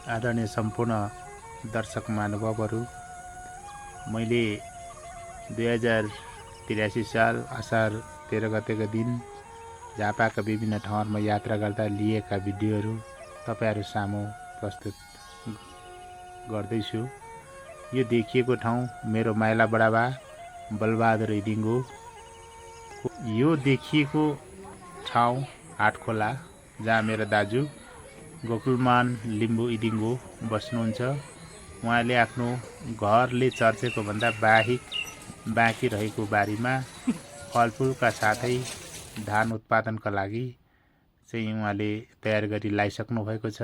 आदरणीय सम्पूर्ण दर्शक महानुभावहरू, मैले 2083 साल असार 13 गतेको दिन झापाका विभिन्न ठाउँहरूमा यात्रा गर्दा लिएका भिडियोहरू तपाईहरू सामु प्रस्तुत गर्दैछु। यो देखिएको ठाउँ मेरो माइला बडाबा बलबहादुर इदिङ हो। यो देखिएको ठाउँ हाटखोला, जहाँ मेरो दाजु गोकुलमान लिम्बू इदिङ्गो बस्नुहुन्छ। उहाँले आफ्नो घरले चर्चेको भन्दा बाँकी रहेको बारीमा फलफुलका साथै धान उत्पादनका लागि चाहिँ उहाँले तयार गरी लगाइसक्नु भएको छ।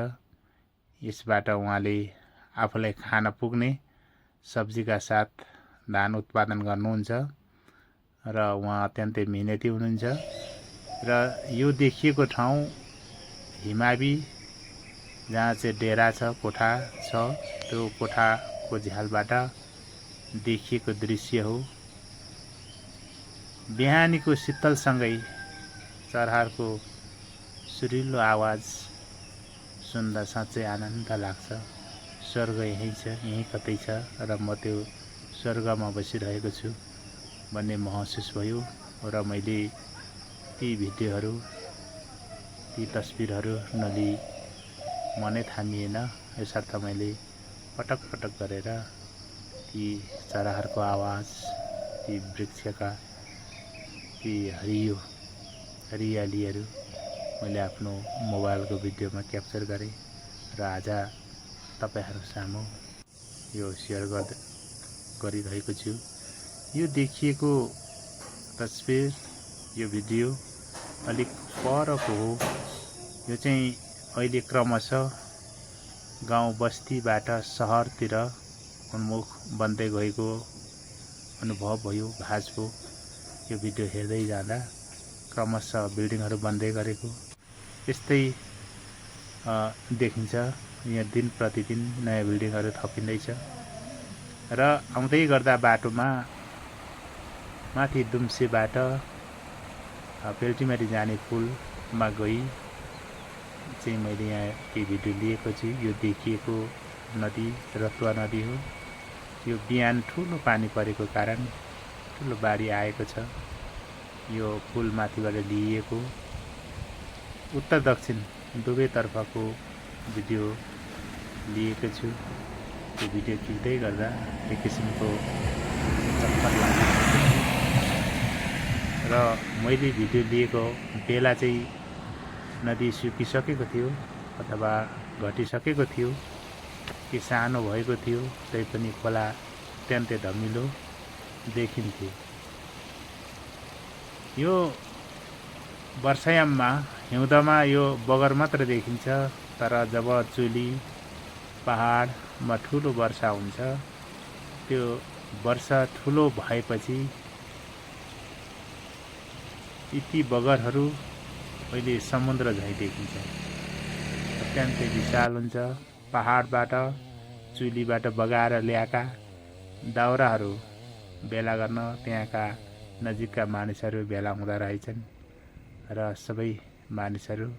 यसबाट उहाँले आफूलाई खान पुग्ने सब्जीका साथ धान उत्पादन गर्नुहुन्छ र उहाँ अत्यन्तै मेहनती हुनुहुन्छ। र यो देखिएको ठाउँ हिमावी, जहाँ चाहिँ डेरा छ, कोठा छ, त्यो कोठाको झ्यालबाट देखिएको दृश्य हो। बिहानीको शीतलसँगै चराहरूको सुरिलो आवाज सुन्दा साँच्चै आनन्द लाग्छ। स्वर्ग यहीँ छ, यहीँ कतै छ र म त्यो स्वर्गमा बसिरहेको छु भन्ने महसुस भयो। र मैले ती भिडियोहरू, ती तस्बिरहरू नलिई मनै थामिएन। यसर्थ मैले पटक पटक गरेर ती चराहरूको आवाज, ती वृक्षका ती हरियालीहरू मैले आफ्नो मोबाइलको भिडियोमा क्याप्चर गरेँ र आज तपाईहरू सामु यो सेयर गरिरहेको छु। यो देखिएको तस्बिर, यो भिडियो अलिक परको हो। यो चाहिँ अहिले क्रमशः गाउँ बस्तीबाट सहरतिर उन्मुख बन्दै गएको अनुभव भयो, भास भयो। यो भिडियो हेर्दै जाँदा क्रमशः बिल्डिङहरू बन्दै गरेको यस्तै देखिन्छ। यहाँ दिन प्रतिदिन नयाँ बिल्डिङहरू थपिँदैछ र आउँदै गर्दा बाटोमा माथि दुम्सेबाट पेल्टीमारी जाने पुलमा गई चाहिँ मैले यहाँ केही भिडियो लिएको छु। यो देखिएको नदी रतुवा नदी हो। यो बिहान ठुलो पानी परेको कारण ठुलो बाढी आएको छ। यो पुल माथिबाट लिइएको उत्तर दक्षिण दुवैतर्फको भिडियो लिएको छु। त्यो भिडियो खिच्दै गर्दा एक किसिमको चक्कर लाग्यो र मैले भिडियो लिएको बेला चाहिँ नदी सुकिसकेको थियो अथवा घटिसकेको थियो कि सानो भएको थियो, तैपनि खोला अत्यन्तै धमिलो देखिन्थ्यो। यो वर्षायाममा हिउँदमा यो बगर मात्र देखिन्छ, तर जब चुली पहाडमा ठुलो वर्षा हुन्छ, त्यो वर्षा ठुलो भएपछि ती बगरहरू अहिले समुद्र झैँ देखिन्छ। अत्यन्तै विशाल हुन्छ। पहाडबाट चुलीबाट बगाएर ल्याएका दाउराहरू भेला गर्न त्यहाँका नजिकका मानिसहरू भेला हुँदा रहेछन् र सबै मानिसहरू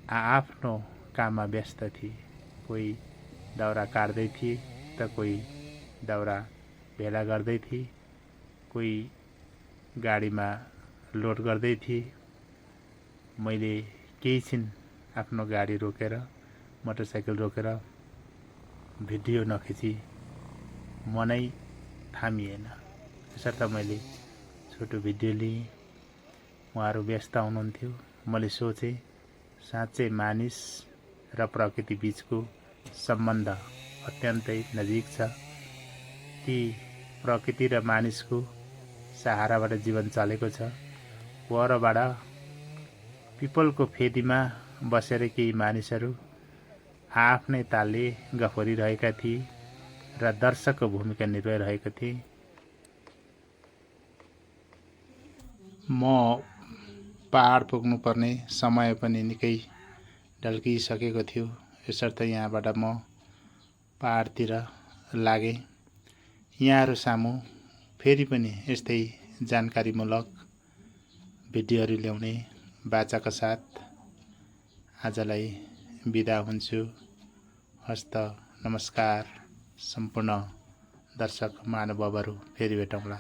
आफ्नो काममा व्यस्त थिए। कोही दाउरा काट्दै थिए त कोही दाउरा भेला गर्दै थिए, कोही गाडीमा लोड गर्दै थिए। मैले केही छिन आफ्नो गाडी रोकेर, मोटरसाइकल रोकेर भिडियो नखिची मनै थामिएन। त्यसर्थ मैले छोटो भिडियो लिएँ। उहाँहरू व्यस्त हुनुहुन्थ्यो। मैले सोचेँ साँच्चै मानिस र प्रकृति बीचको सम्बन्ध अत्यन्तै नजिक छ। ती प्रकृति र मानिसको सहाराबाट जीवन चलेको छ। वरबाट पिपलको फेदीमा बसेर केही मानिसहरू आफ्नै तालले गफरिरहेका थिए र दर्शकको भूमिका निर्वाहिरहेका थिए। म पहाड पुग्नुपर्ने समय पनि निकै ढल्किसकेको थियो। यसर्थ यहाँबाट म पहाडतिर लागेँ। यहाँहरू सामु फेरि पनि यस्तै जानकारीमूलक भिडियोहरू ल्याउने बाचाका साथ आजलाई बिदा हुन्छु। हस्त नमस्कार सम्पूर्ण दर्शक महानुभावहरू फेरि भेटौँला।